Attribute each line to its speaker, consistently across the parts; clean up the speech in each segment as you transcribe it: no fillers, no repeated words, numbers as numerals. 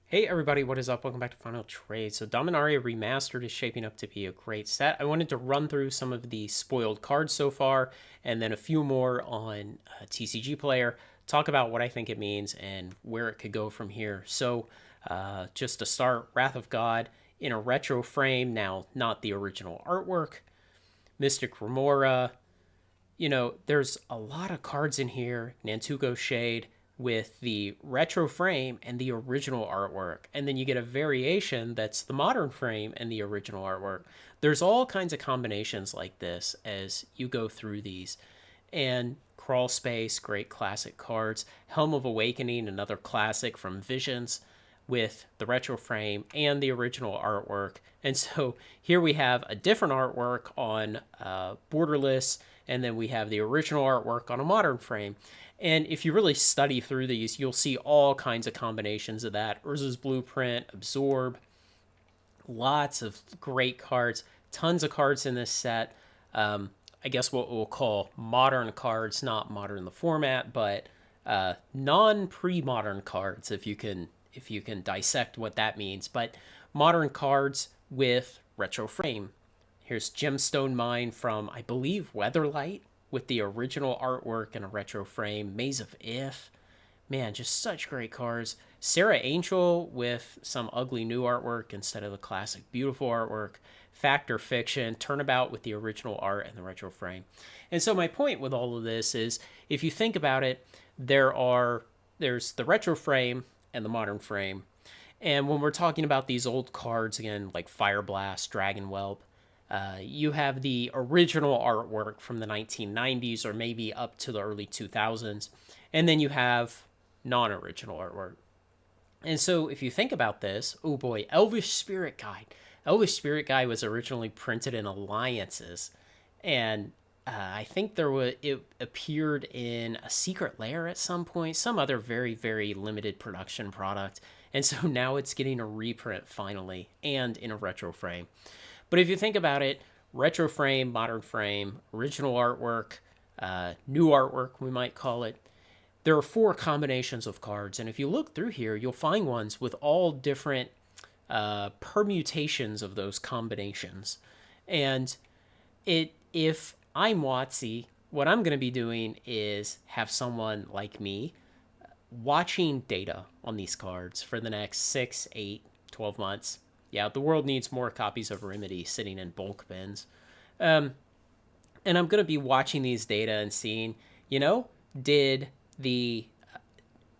Speaker 1: Hey everybody, what is up? Welcome back to Final Trade. So Dominaria Remastered is shaping up to be a great set. I wanted to run through some of the spoiled cards so far, and then a few more on TCG Player, talk about what I think it means and where it could go from here. So just to start, Wrath of God in a retro frame, now not the original artwork. Mystic Remora, there's a lot of cards in here. Nantuko Shade with the retro frame and the original artwork. And then you get a variation that's the modern frame and the original artwork. There's all kinds of combinations like this as you go through these. And Crawl Space, great classic cards. Helm of Awakening, another classic from Visions with the retro frame and the original artwork. And so here we have a different artwork on Borderless, and then we have the original artwork on a modern frame. And if you really study through these, you'll see all kinds of combinations of that. Urza's Blueprint, Absorb, lots of great cards, tons of cards in this set. I guess what we'll call modern cards, not modern in the format, but non pre-modern cards, if you can dissect what that means. But modern cards with retro frame. Here's Gemstone Mine from, I believe, Weatherlight with the original artwork and a retro frame. Maze of If. Man, just such great cards. Sarah Angel with some ugly new artwork instead of the classic beautiful artwork. Fact or Fiction, Turnabout with the original art and the retro frame. And so my point with all of this is, if you think about it, there's the retro frame and the modern frame. And when we're talking about these old cards, again, like Fire Blast, Dragon Whelp, you have the original artwork from the 1990s or maybe up to the early 2000s. And then you have non original artwork. And so if you think about this, oh boy, Elvish Spirit Guide. Elvish Spirit Guide was originally printed in Alliances. And I think it appeared in a Secret Lair at some point, some other very, very limited production product. And so now it's getting a reprint finally and in a retro frame. But if you think about it, retro frame, modern frame, original artwork, new artwork, we might call it. There are 4 combinations of cards. And if you look through here, you'll find ones with all different permutations of those combinations. And if I'm WotC, what I'm going to be doing is have someone like me watching data on these cards for the next 6, 8, 12 months. Yeah, the world needs more copies of Remedy sitting in bulk bins. And I'm going to be watching these data and seeing, did the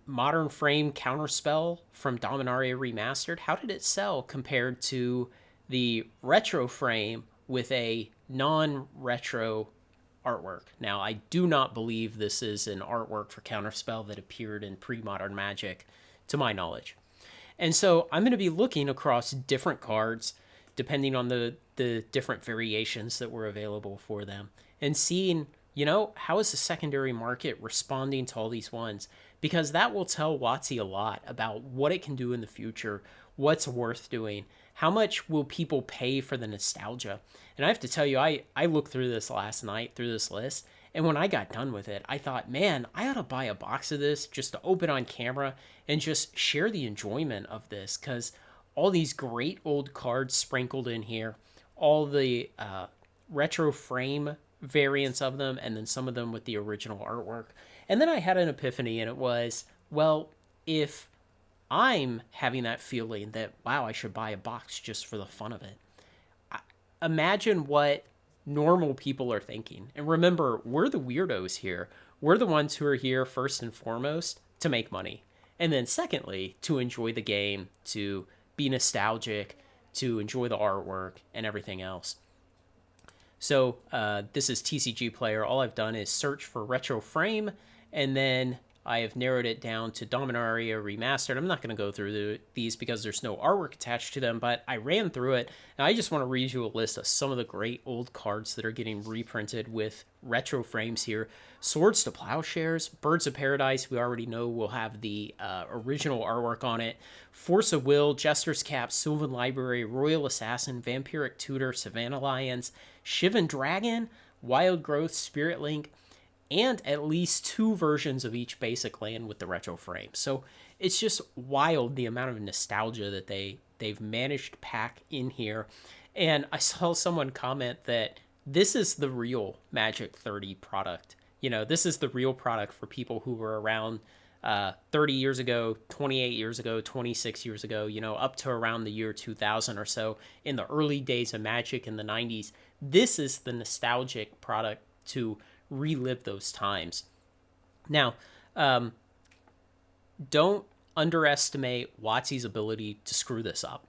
Speaker 1: modern frame counterspell from Dominaria Remastered, how did it sell compared to the retro frame with a non-retro artwork? Now, I do not believe this is an artwork for counterspell that appeared in pre-modern Magic, to my knowledge. And so I'm going to be looking across different cards, depending on the different variations that were available for them, and seeing, how is the secondary market responding to all these ones? Because that will tell WotC a lot about what it can do in the future, what's worth doing, how much will people pay for the nostalgia. And I have to tell you, I looked through this last night, through this list, and when I got done with it, I thought, man, I ought to buy a box of this just to open on camera and just share the enjoyment of this, because all these great old cards sprinkled in here, all the retro frame variants of them, and then some of them with the original artwork. And then I had an epiphany, and it was, well, if I'm having that feeling that, wow, I should buy a box just for the fun of it, imagine what normal people are thinking. And remember, we're the weirdos here. We're the ones who are here first and foremost to make money. And then secondly, to enjoy the game, to be nostalgic, to enjoy the artwork and everything else. So this is TCG Player. All I've done is search for retro frame, and then I have narrowed it down to Dominaria Remastered. I'm not going to go through these because there's no artwork attached to them, but I ran through it. And I just want to read you a list of some of the great old cards that are getting reprinted with retro frames here. Swords to Plowshares, Birds of Paradise, we already know will have the original artwork on it. Force of Will, Jester's Cap, Sylvan Library, Royal Assassin, Vampiric Tutor, Savannah Lions, Shivan Dragon, Wild Growth, Spirit Link, and at least 2 versions of each basic land with the retro frame. So it's just wild the amount of nostalgia that they've managed to pack in here. And I saw someone comment that this is the real Magic 30 product. You know, this is the real product for people who were around 30 years ago, 28 years ago, 26 years ago, you know, up to around the year 2000 or so, in the early days of Magic in the 90s. This is the nostalgic product to relive those times. Now, don't underestimate WotC's ability to screw this up.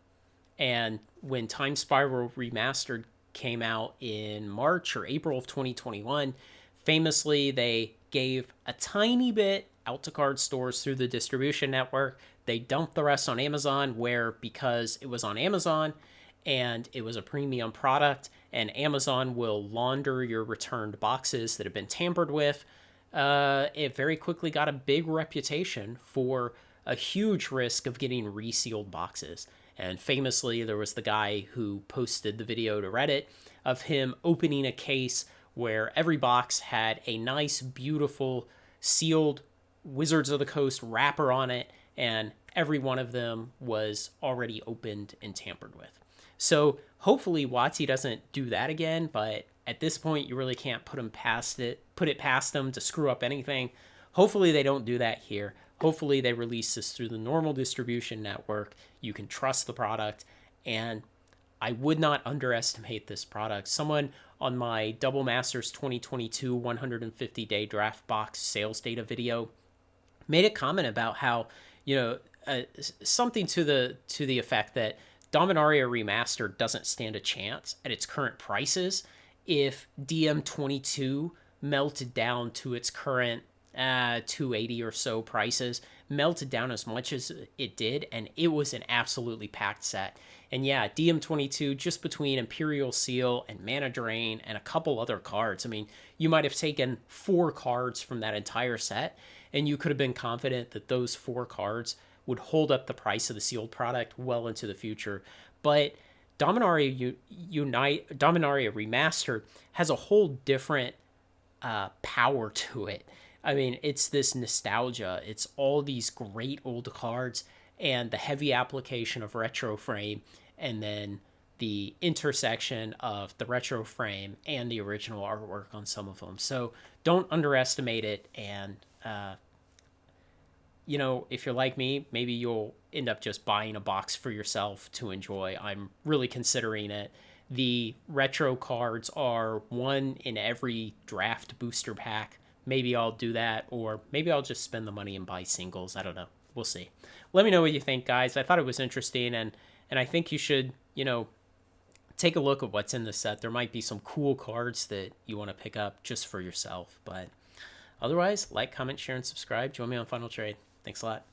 Speaker 1: And when Time Spiral Remastered came out in March or April of 2021, famously they gave a tiny bit out to card stores through the distribution network. They dumped the rest on Amazon, where because it was on Amazon and it was a premium product, and Amazon will launder your returned boxes that have been tampered with, it very quickly got a big reputation for a huge risk of getting resealed boxes. And famously, there was the guy who posted the video to Reddit of him opening a case where every box had a nice, beautiful, sealed Wizards of the Coast wrapper on it, and every one of them was already opened and tampered with. So hopefully WotC doesn't do that again, but at this point you really can't put it past them to screw up anything. Hopefully they don't do that here. Hopefully they release this through the normal distribution network. You can trust the product, and I would not underestimate this product. Someone on my Double Masters 2022 150-day draft box sales data video made a comment about how, something to the effect that Dominaria Remastered doesn't stand a chance at its current prices if DM22 melted down to its current 280 or so prices, melted down as much as it did, and it was an absolutely packed set. And yeah, DM22, just between Imperial Seal and Mana Drain and a couple other cards, I mean, you might have taken 4 cards from that entire set, and you could have been confident that those 4 cards would hold up the price of the sealed product well into the future. But Dominaria Remastered has a whole different power to it. I mean, it's this nostalgia. It's all these great old cards and the heavy application of retro frame, and then the intersection of the retro frame and the original artwork on some of them. So don't underestimate it. And, if you're like me, maybe you'll end up just buying a box for yourself to enjoy. I'm really considering it. The retro cards are one in every draft booster pack. Maybe I'll do that, or maybe I'll just spend the money and buy singles. I don't know. We'll see. Let me know what you think, guys. I thought it was interesting, and I think you should, take a look at what's in the set. There might be some cool cards that you want to pick up just for yourself. But otherwise, like, comment, share, and subscribe. Join me on Final Trade. Thanks a lot.